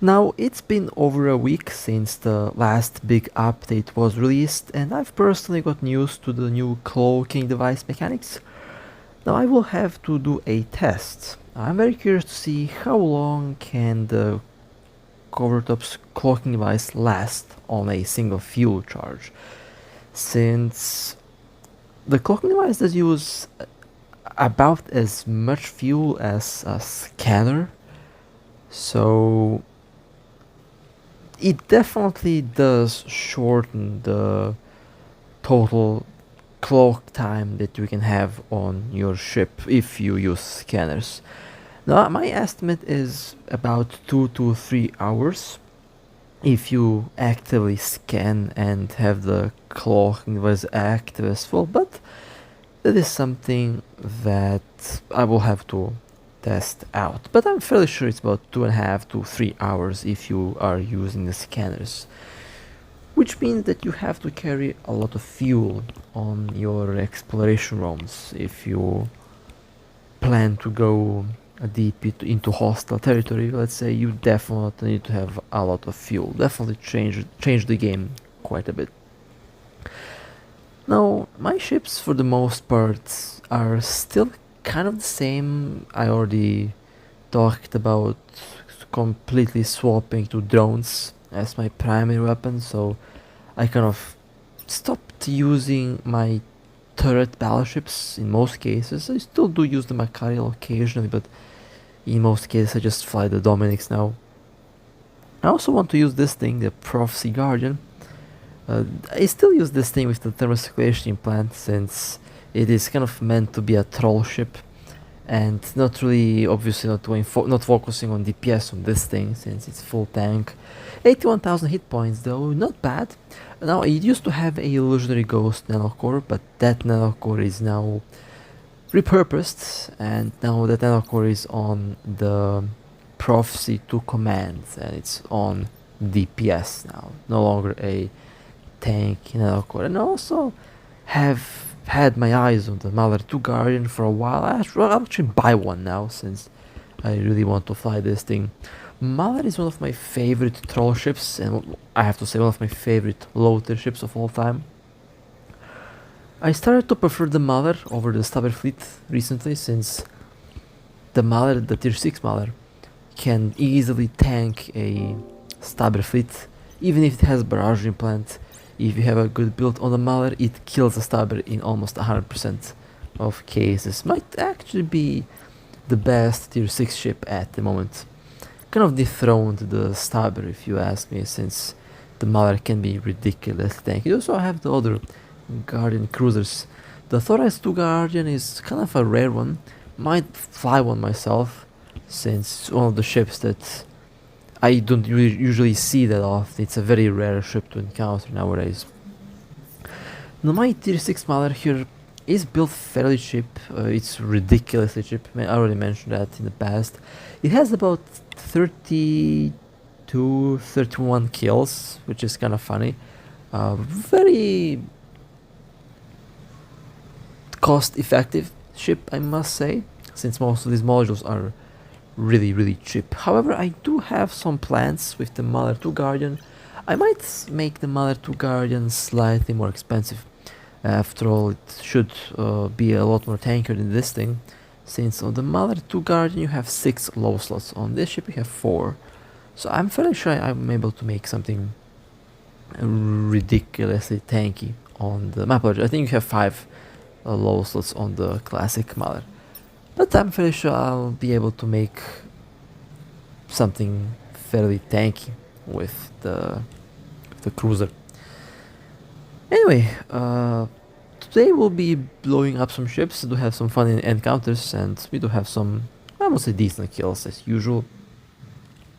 Now, it's been over a week since the last big update was released, and I've personally gotten used to the new cloaking device mechanics. Now, I will have to do a test. I'm very curious to see how long can the Covertop's cloaking device last on a single fuel charge, since the cloaking device does use about as much fuel as a scanner, so it definitely does shorten the total cloak time that you can have on your ship if you use scanners. Now, my estimate is about 2 to 3 hours if you actively scan and have the cloaking device active as well, but that is something that I will have to test out. But I'm fairly sure it's about 2.5 to 3 hours if you are using the scanners, which means that you have to carry a lot of fuel on your exploration roams if you plan to go deep into hostile territory. Let's say you definitely need to have a lot of fuel. Definitely change the game quite a bit. Now, my ships for the most part are still kind of the same. I already talked about completely swapping to drones as my primary weapon, so I kind of stopped using my turret battleships in most cases. I still do use the Macariel occasionally, but in most cases I just fly the Dominix now. I also want to use this thing, the Prophecy Guardian. I still use this thing with the thermocirculation implant, since it is kind of meant to be a troll ship, and not really, obviously not focusing on DPS on this thing since it's full tank. 81,000 hit points though, not bad. Now, it used to have a illusionary ghost nanocore, but that nanocore is now repurposed, and now that nanocore is on the Prophecy 2 commands, and it's on DPS now, no longer a tank nanocore. And I also have had my eyes on the Mauler 2 Guardian for a while. I'll actually buy one now, since I really want to fly this thing. Mauler is one of my favorite troll ships, and I have to say one of my favorite low-tier ships of all time. I started to prefer the Mauler over the Stabber fleet recently, since the Mauler, the tier 6 Mauler, can easily tank a Stabber fleet, even if it has barrage implant. If you have a good build on the Mauler, it kills the Stabber in almost 100% of cases. Might actually be the best tier 6 ship at the moment. Kind of dethroned the Stabber, if you ask me, since the Mauler can be ridiculous tanky. You also have the other Guardian cruisers. The Thorax 2 Guardian is kind of a rare one. Might fly one myself, since it's one of the ships that I don't usually see that often. It's a very rare ship to encounter nowadays. Now, my tier 6 Mauler here is built fairly cheap. It's ridiculously cheap. I already mentioned that in the past. It has about 31 kills, which is kind of funny. Very cost-effective ship, I must say, since most of these modules are really cheap. However, I do have some plans with the Mauler 2 Guardian. I might make the Mauler 2 Guardian slightly more expensive. After all, it should be a lot more tankier than this thing, since on the Mauler 2 Guardian you have 6 low slots. On this ship you have 4. So I'm fairly sure I'm able to make something ridiculously tanky on the map. I think you have 5 low slots on the classic Mauler. But I'm fairly sure I'll be able to make something fairly tanky with the cruiser. Anyway, today we'll be blowing up some ships, do have some fun encounters, and we do have some, I would say, decent kills as usual.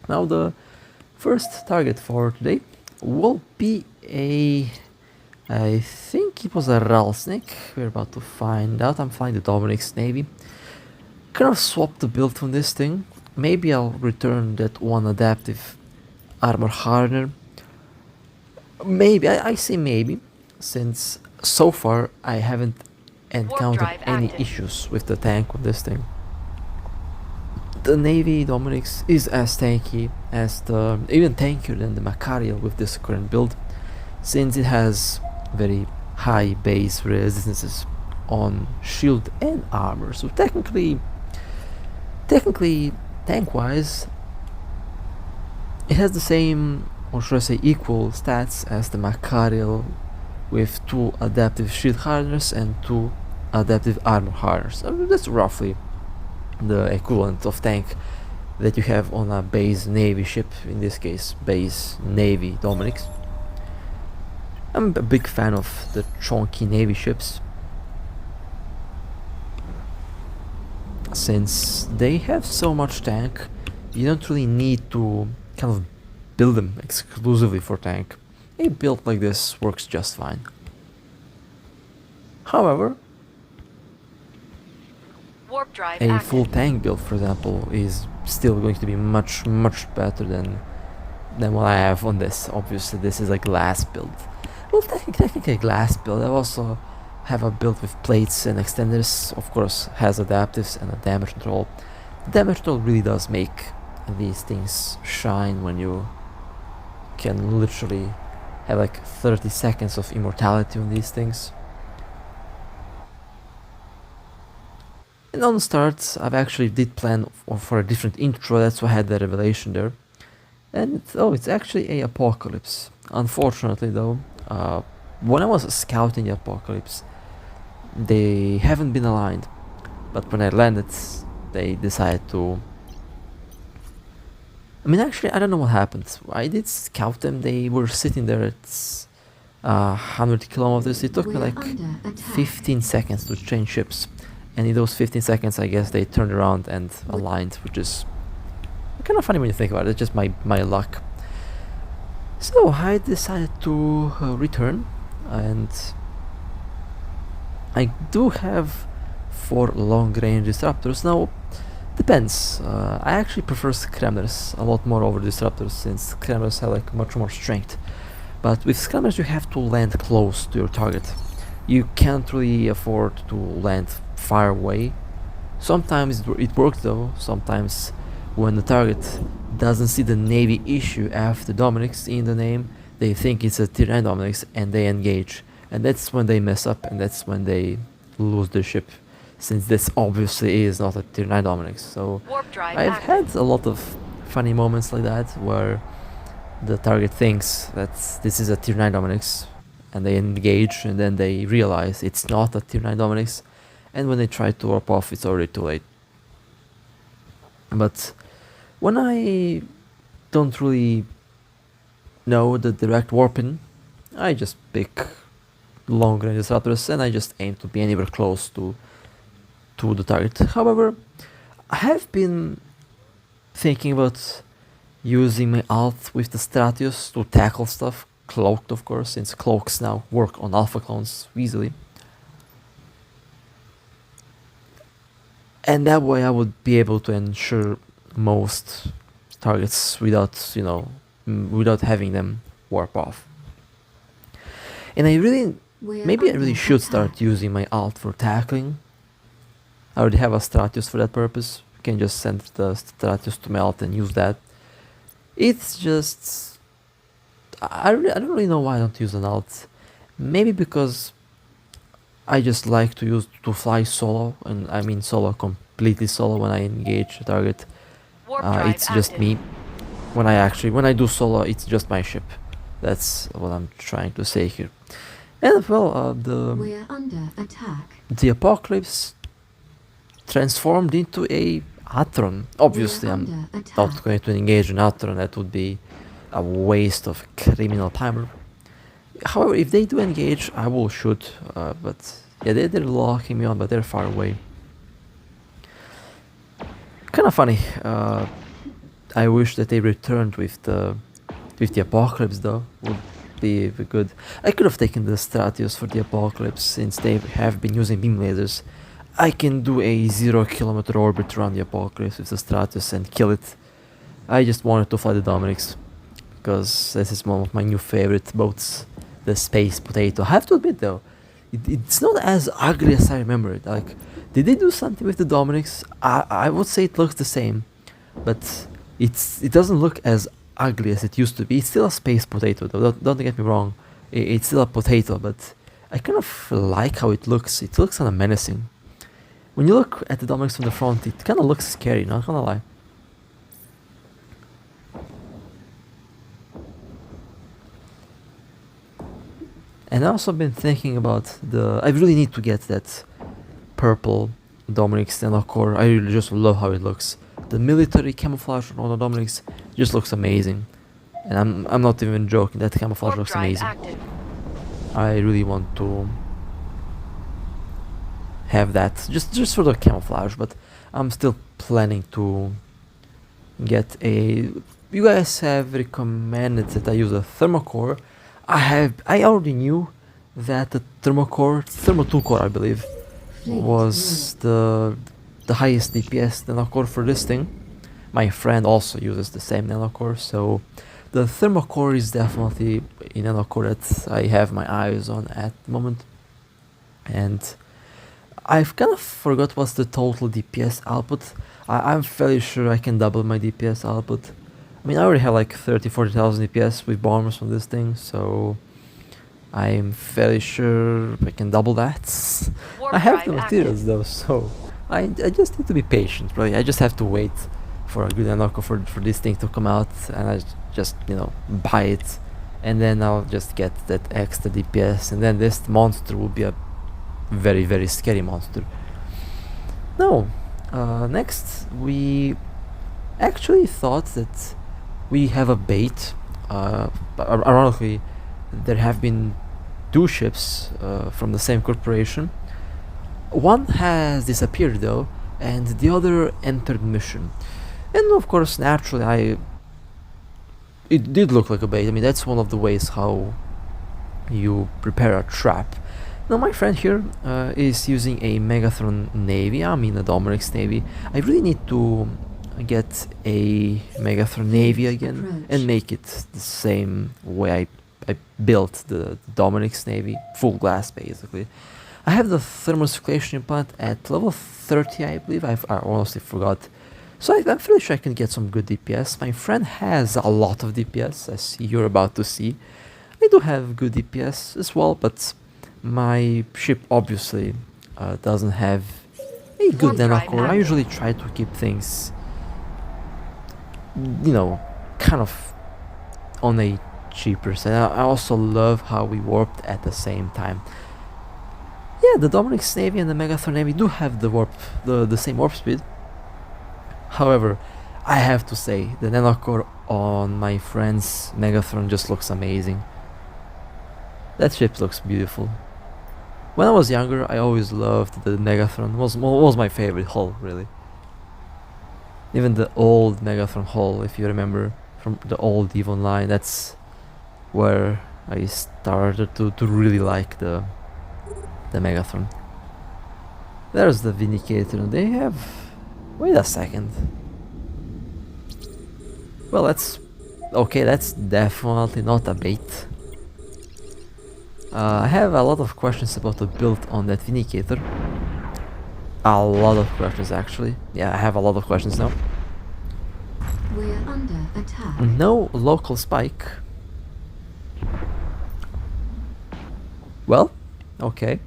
Now, the first target for today will be I think it was a Rattlesnake. We're about to find out. I'm flying the Dominix Navy. Kind of swap the build from this thing. Maybe I'll return that one adaptive armor hardener. Maybe, I say maybe, since so far I haven't encountered any issues with the tank on this thing. the Navy Dominix is as tanky as even tankier than the Macarial with this current build, since it has very high base resistances on shield and armor. So technically tank-wise, it has the same, or should I say equal stats as the Macarial, with 2 adaptive shield hardeners and 2 adaptive armor hardeners. So that's roughly the equivalent of tank that you have on a base Navy ship, in this case base Navy Dominix. I'm a big fan of the chunky Navy ships, since they have so much tank. You don't really need to kind of build them exclusively for tank. A build like this works just fine. However, Warp drive a active. full tank build, for example, is still going to be much better than what I have on this. Obviously, this is a glass build. Well, technically a glass build. I also have a build with plates and extenders. Of course, has adaptives and a damage control. Damage control really does make these things shine when you can literally have like 30 seconds of immortality on these things. And on the start, I've actually did plan for a different intro, that's why I had the revelation there. And oh, it's actually a apocalypse. Unfortunately though, when I was scouting the apocalypse, they haven't been aligned. But when I landed, they decided to... I mean, actually, I don't know what happened. I did scout them, they were sitting there at 100 kilometers. It took me like 15 seconds to change ships. And in those 15 seconds, I guess they turned around and aligned, which is kind of funny when you think about it. It's just my luck. So I decided to return, and I do have 4 long-range disruptors. Now, depends. I actually prefer scramblers a lot more over disruptors, since scramblers have like much more strength. But with scramblers, you have to land close to your target. You can't really afford to land far away. Sometimes it works though. Sometimes when the target doesn't see the Navy issue after Dominix in the name, they think it's a tier 9 Dominix and they engage. And that's when they mess up, and that's when they lose their ship, since this obviously is not a tier 9 Dominix. So I've had a lot of funny moments like that, where the target thinks that this is a tier 9 Dominix and they engage, and then they realize it's not a tier 9 Dominix, and when they try to warp off, it's already too late. But when I don't really know the direct warping, I just pick long range disruptors and I just aim to be anywhere close to the target. However, I have been thinking about using my alt with the Stratios to tackle stuff, cloaked of course, since cloaks now work on alpha clones easily. And that way I would be able to ensure most targets without, you know, without having them warp off. And I really should start using my alt for tackling. I already have a Stratios for that purpose. You can just send the Stratios to my alt and use that. It's just... I don't really know why I don't use an alt. Maybe because I just like to fly solo, and I mean solo, completely solo when I engage a target. It's just me. When I do solo, it's just my ship. That's what I'm trying to say here. And well, We're under attack. the apocalypse transformed into a Atron. Obviously, I'm not going to engage an Atron. That would be a waste of criminal timer. However, if they do engage, I will shoot. But yeah, they're locking me on, but they're far away. Kind of funny. I wish that they returned with the apocalypse though. Would be good. I could have taken the Stratios for the apocalypse, since they have been using beam lasers. I can do a 0-kilometer orbit around the apocalypse with the Stratus and kill it. I just wanted to fly the Dominix, because this is one of my new favorite boats, the Space Potato. I have to admit though, it's not as ugly as I remember it. Like, did they do something with the Dominix? I would say it looks the same. but it doesn't look as ugly as it used to be. It's still a space potato, though. Don't get me wrong. It's still a potato, but I kind of like how it looks. It looks kind of menacing. When you look at the Dominix from the front, it kind of looks scary, not gonna lie. And I also been thinking about I really need to get that purple Dominix core. I really just love how it looks. The military camouflage on the Dominix just looks amazing. And I'm not even joking, that camouflage Warp looks drive amazing. active. I really want to have that just for the camouflage, but I'm still planning to get a. You guys have recommended that I use a thermocore. I already knew that the thermo 2 core I believe, was the highest DPS nanocore for this thing. My friend also uses the same nanocore, so the thermocore is definitely a nanocore that I have my eyes on at the moment. And I've kind of forgot what's the total DPS output. I'm fairly sure I can double my DPS output. I mean, I already have like 30,000-40,000 DPS with bombers from this thing, so I'm fairly sure I can double that. I have the materials though, so I just need to be patient, really. I just have to wait for a good unlock for this thing to come out, and I just, you know, buy it, and then I'll just get that extra DPS, and then this monster will be a very, very scary monster. No, next we actually thought that we have a bait. Ironically, there have been two ships from the same corporation. One has disappeared though, and the other entered mission. And of course, naturally, it did look like a bait. I mean, that's one of the ways how you prepare a trap. Now, my friend here is using a Megatron Navy. I mean, a Dominix Navy. I really need to get a Megatron Navy again and make it the same way I built the Dominix Navy, full glass basically. I have the thermocirculation implant at level 30, I believe. I honestly forgot. So I'm fairly sure I can get some good DPS. My friend has a lot of DPS, as you're about to see. I do have good DPS as well, but my ship obviously doesn't have a good nanocore. I usually try to keep things, you know, kind of on a cheaper side. I also love how we warped at the same time. Yeah, the Dominix Navy and the Megatron Navy do have the same warp speed. However, I have to say the nanocore on my friend's Megatron just looks amazing. That ship looks beautiful. When I was younger, I always loved the Megatron. Was my favorite hull, really. Even the old Megatron hull, if you remember, from the old EVE Online, that's where I started to really like the Megatron. There's the Vindicator, and they have... Wait a second. Well, that's... Okay, that's definitely not a bait. I have a lot of questions about the build on that Vindicator. A lot of questions, actually. Yeah, I have a lot of questions now. We're under attack. No local spike. Well, okay.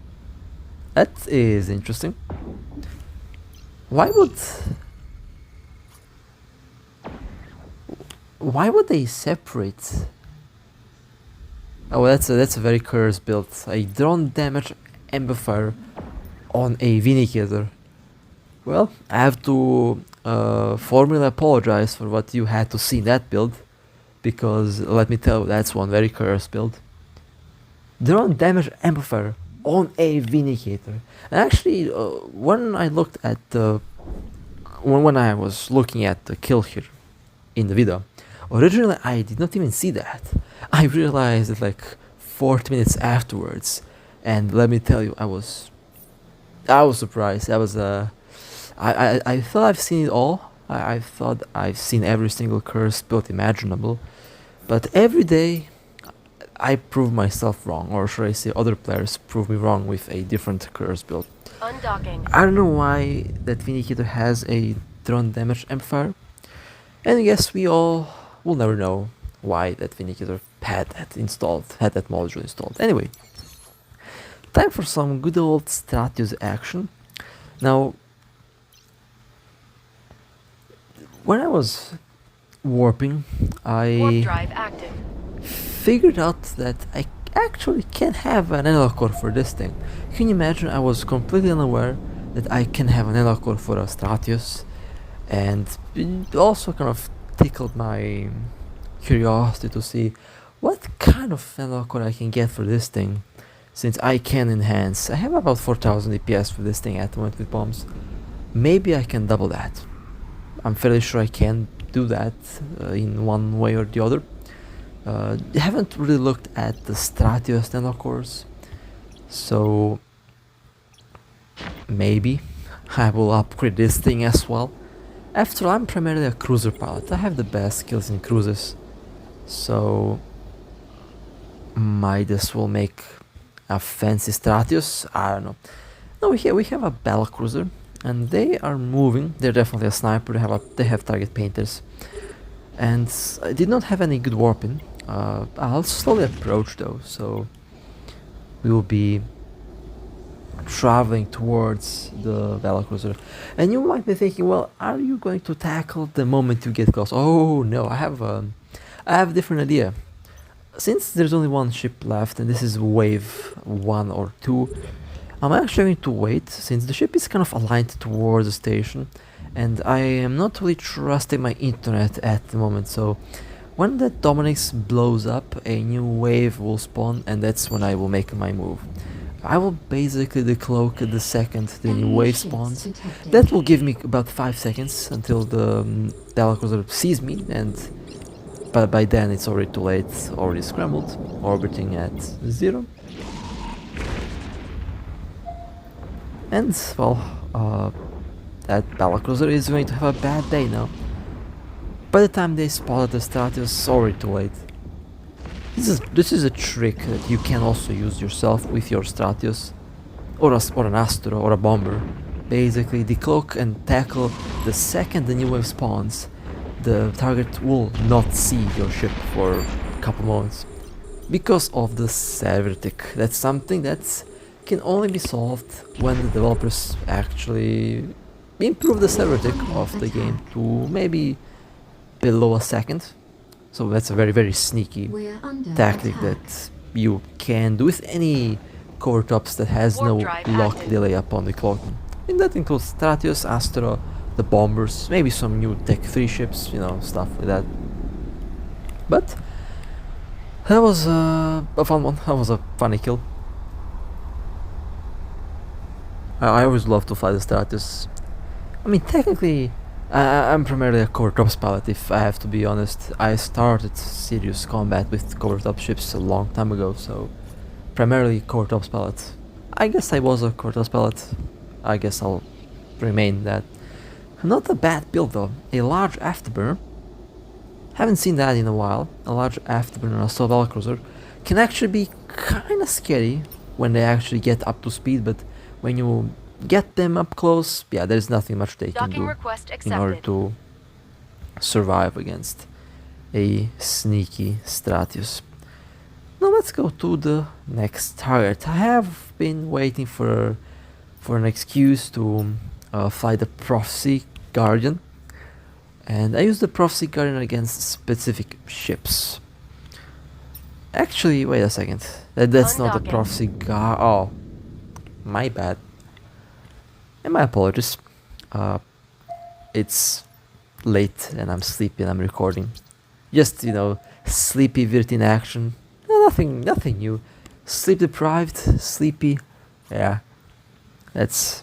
That is interesting. Why would they separate? Oh, that's a very cursed build. A drone damage amplifier on a Vindicator. Well, I have to formally apologize for what you had to see in that build, because let me tell you, that's one very cursed build. Drone damage amplifier on a Vindicator. And actually, when I looked at the when I was looking at the kill here in the video, originally I did not even see that. I realized it like 40 minutes afterwards, and let me tell you, I was surprised. I thought I've seen it all. I thought I've seen every single curse build imaginable, but every day I prove myself wrong, or should I say other players prove me wrong with a different curse build. Undocking. I don't know why that Vindicator has a drone damage amplifier. And I guess we all will never know why that Vindicator had that module installed. Anyway, time for some good old Stratios action. Now, when I was warping, Warp I drive active. figured out that I actually can have an analog core for this thing. Can you imagine? I was completely unaware that I can have an analog core for a Stratios, and it also kind of tickled my curiosity to see what kind of analog core I can get for this thing, since I can enhance. I have about 4000 DPS for this thing at the moment with bombs. Maybe I can double that. I'm fairly sure I can do that in one way or the other. I haven't really looked at the Stratios nano cores, so maybe I will upgrade this thing as well. After all, I'm primarily a cruiser pilot. I have the best skills in cruises, so might as well make a fancy Stratios. I don't know. No, we have a battle cruiser, and they are moving. They're definitely a sniper. They have target painters, and I did not have any good warping. I'll slowly approach though, so we will be traveling towards the battle cruiser. And you might be thinking, well, are you going to tackle the moment you get close? Oh no, I have a different idea. Since there's only one ship left, and this is wave 1 or 2, I'm actually going to wait, since the ship is kind of aligned towards the station, and I am not really trusting my internet at the moment, so when that Dominix blows up, a new wave will spawn, and that's when I will make my move. I will basically decloak the second the new wave spawns. That will give me about 5 seconds until the battle cruiser sees me, and by then it's already too late, already scrambled, orbiting at 0. And, well, that battle cruiser is going to have a bad day now. By the time they spotted the Stratus, it's already too late. This is a trick that you can also use yourself with your Stratios, or an Astro, or a Bomber. Basically, decloak and tackle the second the new wave spawns. The target will not see your ship for a couple moments because of the server tick. That's something that can only be solved when the developers actually improve the server tick of the game to maybe below a second. So that's a very sneaky tactic that you can do with any core tops that has no lock delay upon the cloaking. And that includes Stratios, Astro, the bombers, maybe some new Tech 3 ships, you know, stuff like that. But that was a fun one. That was a funny kill. I always love to fly the Stratus. I mean, technically, I'm primarily a cover tops pilot, if I have to be honest. I started serious combat with cover top ships a long time ago, so primarily cover tops pilot. I guess I was a cover tops pilot. I guess I'll remain that. Not a bad build though. A large afterburner. Haven't seen that in a while. A large afterburner on a assault battle cruiser can actually be kinda scary when they actually get up to speed, but when you get them up close, yeah, there's nothing much they can do in order to survive against a sneaky Stratios. Now let's go to the next target. I have been waiting for an excuse to fly the Prophecy Guardian, and I use the Prophecy Guardian against specific ships. Actually, wait a second. That's not the Prophecy Guard. Oh, my bad. And my apologies. It's late and I'm sleepy and I'm recording. Just, you know, sleepy Virt in action. Nothing new. Sleep deprived, sleepy. Yeah, that's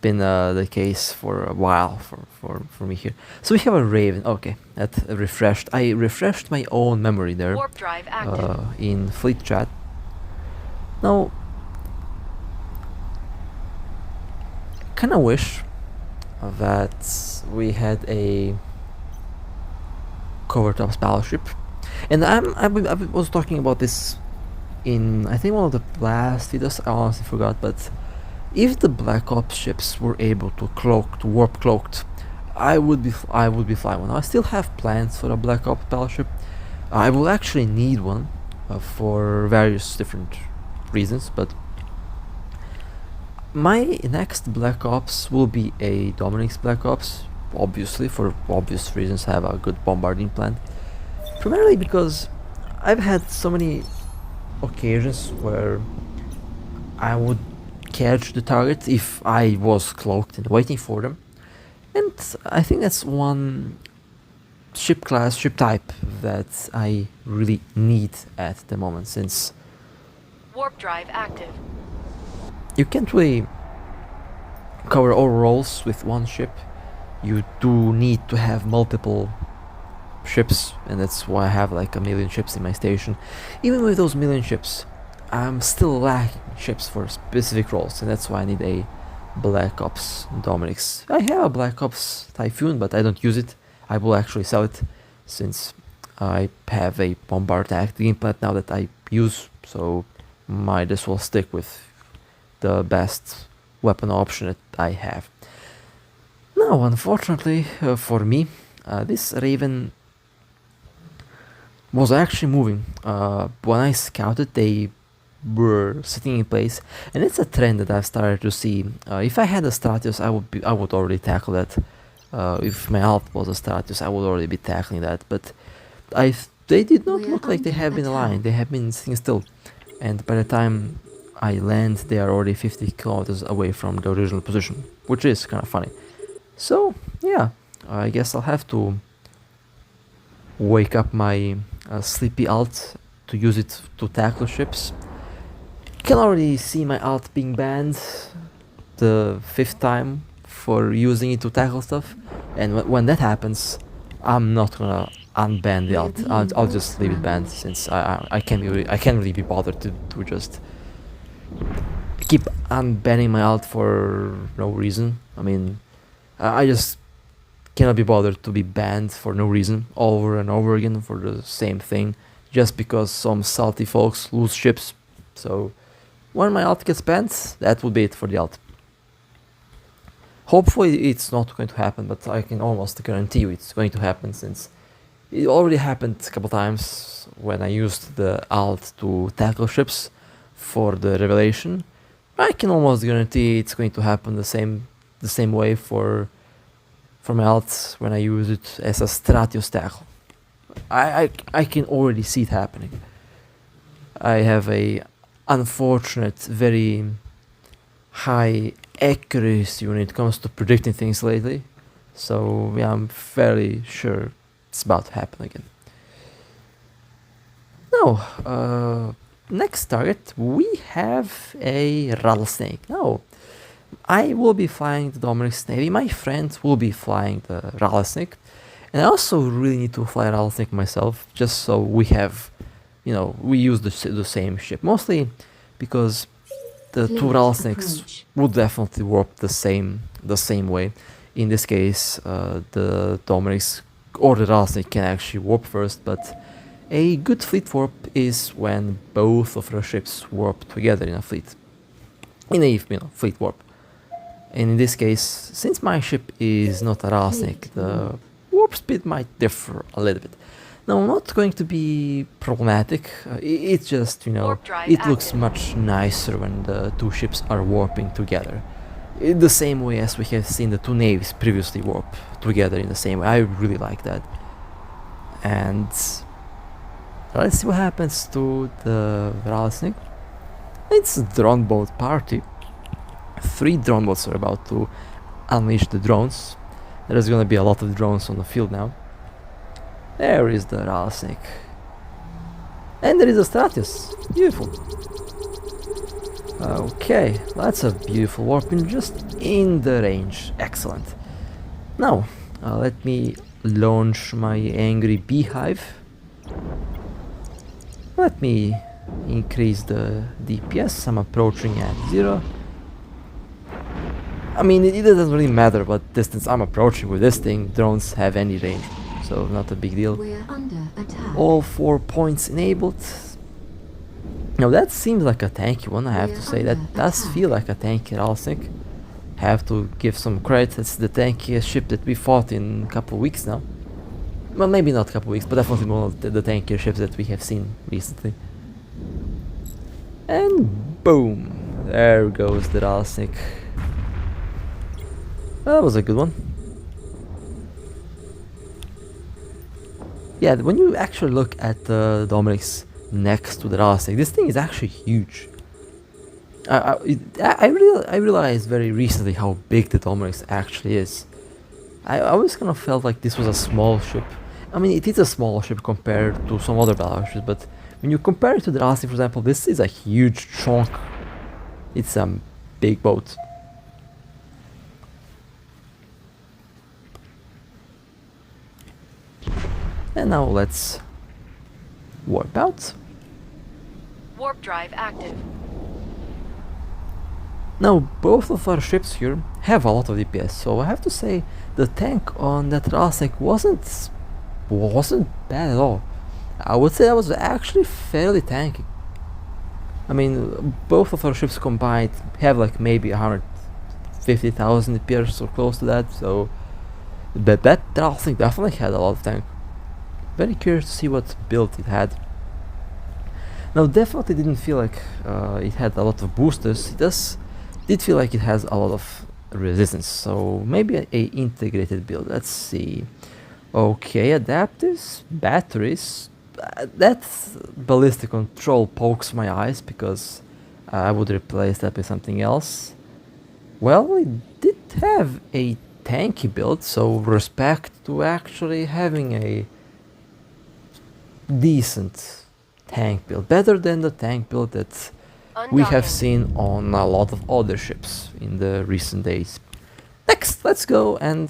been the case for a while for me here. So we have a Raven. Okay, that refreshed. I refreshed my own memory there. Warp drive active. In fleet chat. Now, kind of wish that we had a cover tops battleship, and I was talking about this in, I think, one of the last videos. I honestly forgot, but if the Black Ops ships were able to warp cloaked, I would be flying one. I still have plans for a Black Ops battleship. I will actually need one for various different reasons, but my next Black Ops will be a Dominix Black Ops, obviously for obvious reasons. I have a good Bombard Implant, primarily because I've had so many occasions where I would catch the target if I was cloaked and waiting for them, and I think that's one ship class, ship type that I really need at the moment, since Warp drive active. you can't really cover all roles with one ship. You do need to have multiple ships, and that's why I have like a million ships in my station. Even with those million ships, I'm still lacking ships for specific roles, and that's why I need a Black Ops Dominix. I have a Black Ops Typhoon, but I don't use it. I will actually sell it, since I have a Bombard active implant now that I use, so might as well stick with the best weapon option that I have. Now, unfortunately for me, this Raven was actually moving. When I scouted, they were sitting in place, and it's a trend that I've started to see. If I had a Stratios, I would already tackle that. If my alt was a Stratus, I would already be tackling that, but they did not look like they have been aligned. They have been sitting still, and by the time I land, they are already 50 kilometers away from the original position, which is kind of funny. So yeah, I guess I'll have to wake up my sleepy alt to use it to tackle ships. You can already see my alt being banned the 5th time for using it to tackle stuff, and when that happens, I'm not gonna unban the alt. I'll just leave it banned, since I can't really be bothered to just keep unbanning my alt for no reason. I mean, I just cannot be bothered to be banned for no reason over and over again for the same thing, just because some salty folks lose ships. So when my alt gets banned, that will be it for the alt. Hopefully it's not going to happen, but I can almost guarantee you it's going to happen, since it already happened a couple times when I used the alt to tackle ships for the revelation. I can almost guarantee it's going to happen the same way for my alt when I use it as a Stratios tackle. I can already see it happening. I have a unfortunate, very high accuracy when it comes to predicting things lately, so yeah, I'm fairly sure it's about to happen again. Now, next target, we have a Rattlesnake. Now, I will be flying the Dominix Navy, my friend will be flying the Rattlesnake, and I also really need to fly Rattlesnake myself, just so we have, we use the same ship, mostly because the two Rattlesnakes would definitely warp the same way. In this case, the Dominix or the Rattlesnake can actually warp first, but a good fleet warp is when both of our ships warp together in a fleet. In a fleet warp. And in this case, since my ship is not a Rattlesnake, the warp speed might differ a little bit. Now, not going to be problematic, it's just, it looks much nicer when the two ships are warping together. In the same way as we have seen the two navies previously warp together in the same way. I really like that. And let's see what happens to the Rattlesnake. It's a drone boat party. 3 drone boats are about to unleash the drones. There's gonna be a lot of drones on the field now. There is the Rattlesnake. And there is a Stratios. Beautiful. Okay, that's a beautiful warping just in the range. Excellent. Now, let me launch my angry beehive. Let me increase the DPS. I'm approaching at 0. I mean, it doesn't really matter what distance I'm approaching with this thing. Drones have any range, so not a big deal. We're under attack. All 4 points enabled. Now that seems like a tanky one, I have to say. That does feel like a tanky Rattlesnake. have to give some credit. It's the tankiest ship that we fought in a couple of weeks now. Well, maybe not a couple of weeks, but definitely one of the tankier ships that we have seen recently. And boom! There goes the Rattlesnake. That was a good one. Yeah, when you actually look at the Dominix next to the Rattlesnake, this thing is actually huge. I realized very recently how big the Dominix actually is. I always kind of felt like this was a small ship. I mean, it is a small ship compared to some other battleships, but when you compare it to the Rattlesnake, for example, this is a huge chunk. It's a big boat. And now let's warp out. Warp drive active. Now both of our ships here have a lot of DPS, so I have to say the tank on that Rattlesnake wasn't bad at all. I would say that was actually fairly tanky. I mean, both of our ships combined have like maybe 150,000 DPS or close to that, so that Rattlesnake definitely had a lot of tank. Very curious to see what build it had. Now definitely didn't feel like it had a lot of boosters. It did feel like it has a lot of resistance, so maybe a integrated build. Let's see. Okay, adapters, batteries. That ballistic control pokes my eyes because I would replace that with something else. Well, it did have a tanky build, so respect to actually having a decent tank build, better than the tank build that we have seen on a lot of other ships in the recent days. Next, let's go and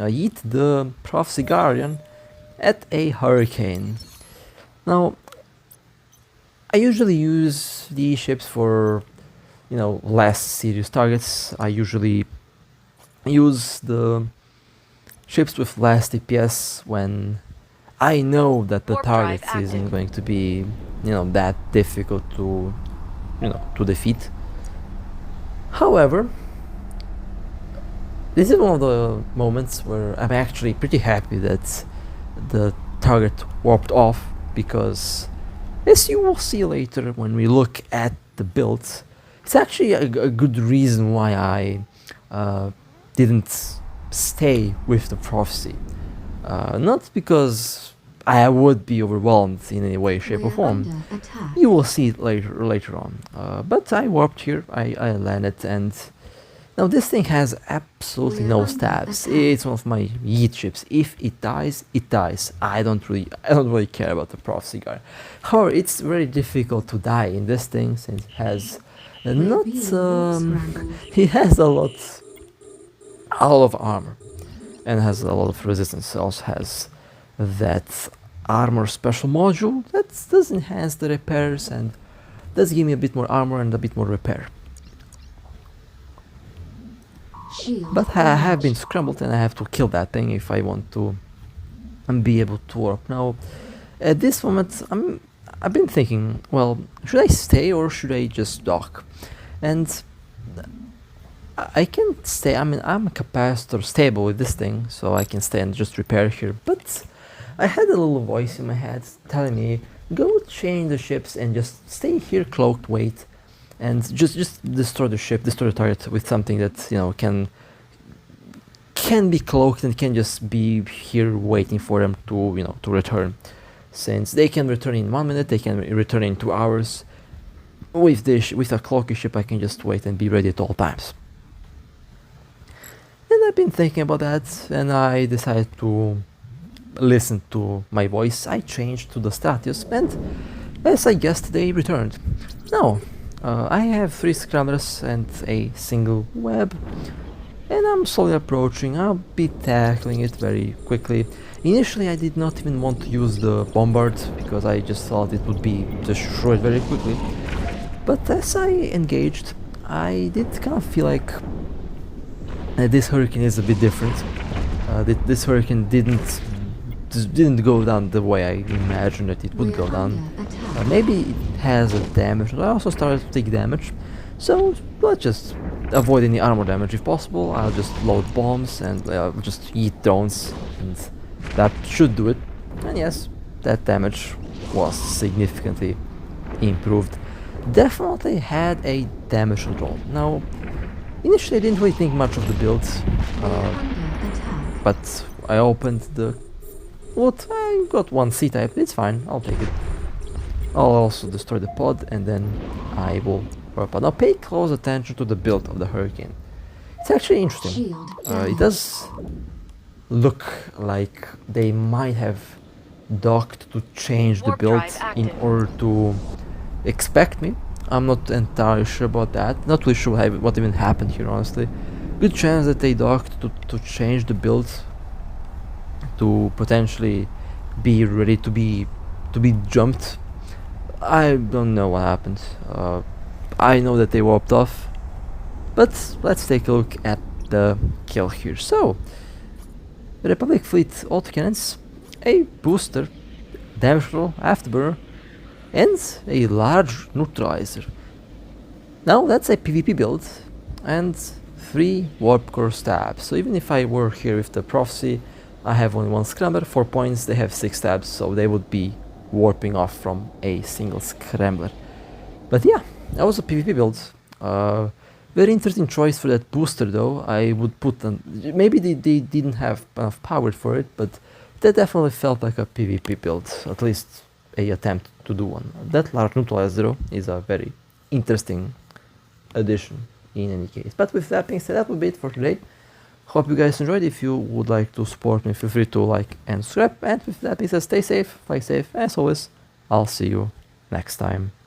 eat the Prophecy Guardian at a Hurricane. Now, I usually use these ships for, you know, less serious targets. I usually use the ships with less DPS when I know that the target isn't going to be, you know, that difficult to, you know, to defeat. However, this is one of the moments where I'm actually pretty happy that the target warped off, because as you will see later when we look at the build, it's actually a good reason why I didn't stay with the Prophecy. Not because I would be overwhelmed in any way, shape or form. You will see it later on. But I warped here, I landed, and now this thing has absolutely no stabs. It's one of my yeet ships. If it dies, it dies. I don't really care about the Prophecy Guard. However, it's very difficult to die in this thing since it has it has a lot of armor and has a lot of resistance. It also has that armor special module that does enhance the repairs and does give me a bit more armor and a bit more repair. But I have been scrambled and I have to kill that thing if I want to be able to warp. Now, at this moment, I've been thinking, well, should I stay or should I just dock? And I can stay. I mean, I'm a capacitor stable with this thing, so I can stay and just repair here. But I had a little voice in my head telling me, go change the ships and just stay here, cloaked, wait, and just destroy the ship, destroy the target with something that, you know, can be cloaked and can just be here waiting for them to, you know, to return. Since they can return in 1 minute, they can return in 2 hours. With a cloaky ship, I can just wait and be ready at all times. And I've been thinking about that, and I decided to listen to my voice. I changed to the Stratios, and as I guessed, they returned. Now, I have 3 scramblers and a single web, and I'm slowly approaching. I'll be tackling it very quickly. Initially, I did not even want to use the Bombard because I just thought it would be destroyed very quickly. But as I engaged, I did kind of feel like this Hurricane is a bit different. This Hurricane didn't go down the way I imagined that it would go down. Maybe it has a damage. I also started to take damage, So let's just avoid any armor damage if possible. I'll just load bombs and just eat drones, and that should do it. And yes, that damage was significantly improved. Definitely had a damage control. Now, initially I didn't really think much of the build, Under attack. but I opened the loot. I got one C-type, it's fine, I'll take it. I'll also destroy the pod and then I will warp out. Now pay close attention to the build of the Hurricane. It's actually interesting. Shield It down. does look like they might have docked to change the Warp build drive in active. order to expect me. I'm not entirely sure about that. Not really sure what even happened here, honestly. Good chance that they docked to change the build to potentially be ready to be jumped. I don't know what happened. I know that they warped off, but let's take a look at the kill here. So, Republic Fleet autocannons, a booster, damage control, afterburner, and a large neutralizer. Now that's a PvP build, and 3 warp core stabs. So even if I were here with the prophecy, I have only 1 scrambler, 4 points, they have 6 stabs, so they would be warping off from a single scrambler. But yeah, that was a PvP build. Very interesting choice for that booster though. I would put on, maybe they didn't have enough power for it, but that definitely felt like a PvP build, at least a attempt to do one. That large neutralizer though is a very interesting addition in any case. But with that being said, that would be it for today. Hope you guys enjoyed. If you would like to support me, feel free to like and subscribe. And with that being said, stay safe, fight safe. As always, I'll see you next time.